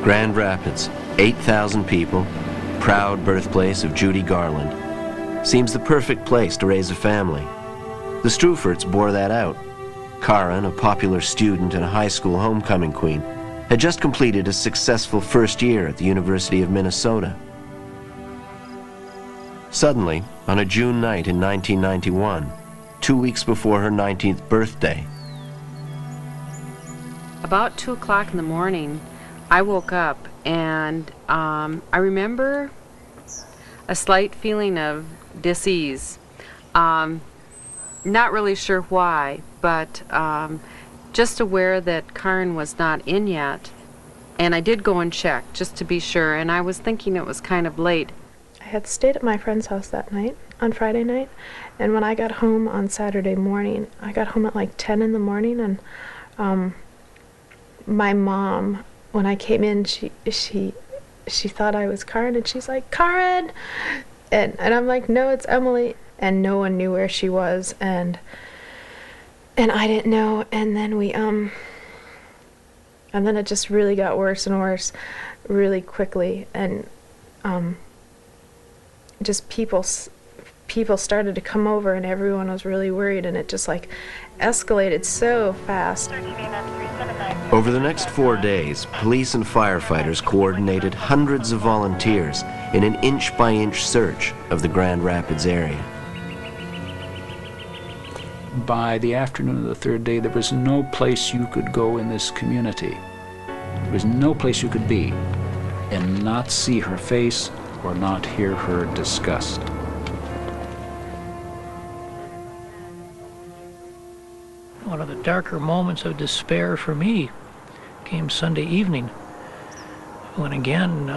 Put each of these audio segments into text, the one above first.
Grand Rapids, 8,000 people, proud birthplace of Judy Garland. Seems the perfect place to raise a family. The Strufords bore that out. Karen, a popular student and a high school homecoming queen, had just completed a successful first year at the University of Minnesota. Suddenly, on a June night in 1991, 2 weeks before her 19th birthday, about 2 o'clock in the morning, I woke up and I remember a slight feeling of dis-ease. Not really sure why, but just aware that Karen was not in yet. And I did go and check just to be sure, and I was thinking it was kind of late. I had stayed at my friend's house that night, on Friday night, and when I got home on Saturday morning, I got home at like 10 in the morning, and my mom, when I came in, she thought I was Karen, and she's like, "Karen!" And I'm like, "No, it's Emily." And no one knew where she was, and I didn't know, and then and then it just really got worse and worse really quickly, and just people started to come over, and everyone was really worried, and it just like escalated so fast. Over the next 4 days, police and firefighters coordinated hundreds of volunteers in an inch-by-inch search of the Grand Rapids area. By the afternoon of the third day, there was no place you could go in this community. There was no place you could be and not see her face or not hear her discussed. One of the darker moments of despair for me came Sunday evening, when again,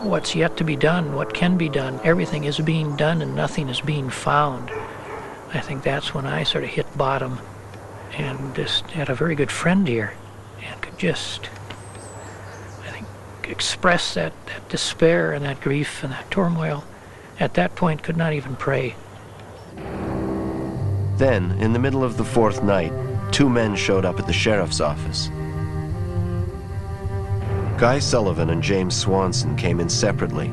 what's yet to be done, what can be done, everything is being done and nothing is being found. I think that's when I sort of hit bottom and just had a very good friend here and could just, I think, express that despair and that grief and that turmoil. At that point, could not even pray. Then, in the middle of the fourth night, 2 men showed up at the sheriff's office. Guy Sullivan and James Swanson came in separately.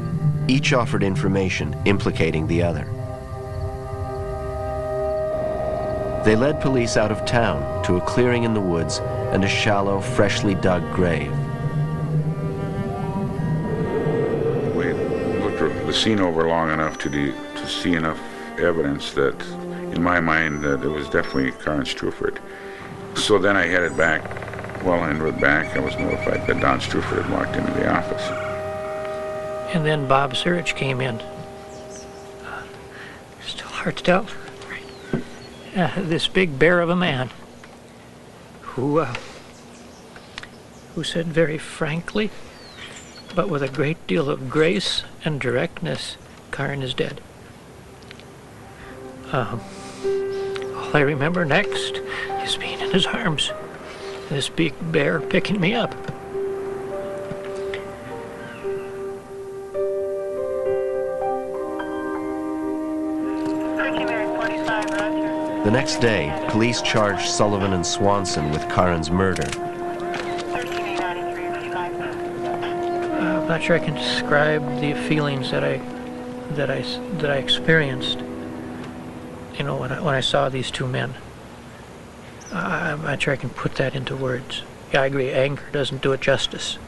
Each offered information implicating the other. They led police out of town to a clearing in the woods and a shallow, freshly dug grave. We looked the scene over long enough to see enough evidence that, in my mind, that it was definitely Karen Struford. So then I headed back. Well, en route back, I was notified that Don Struford had walked into the office. And then Bob Surich came in. Still hard to tell. This big bear of a man who said very frankly, but with a great deal of grace and directness, Karen is dead. All I remember next is being in his arms, this big bear picking me up. The next day, police charged Sullivan and Swanson with Karen's murder. I'm not sure I can describe the feelings that I experienced. You know, when I saw these 2 men. I'm not sure I can put that into words. Yeah, I agree, anger doesn't do it justice.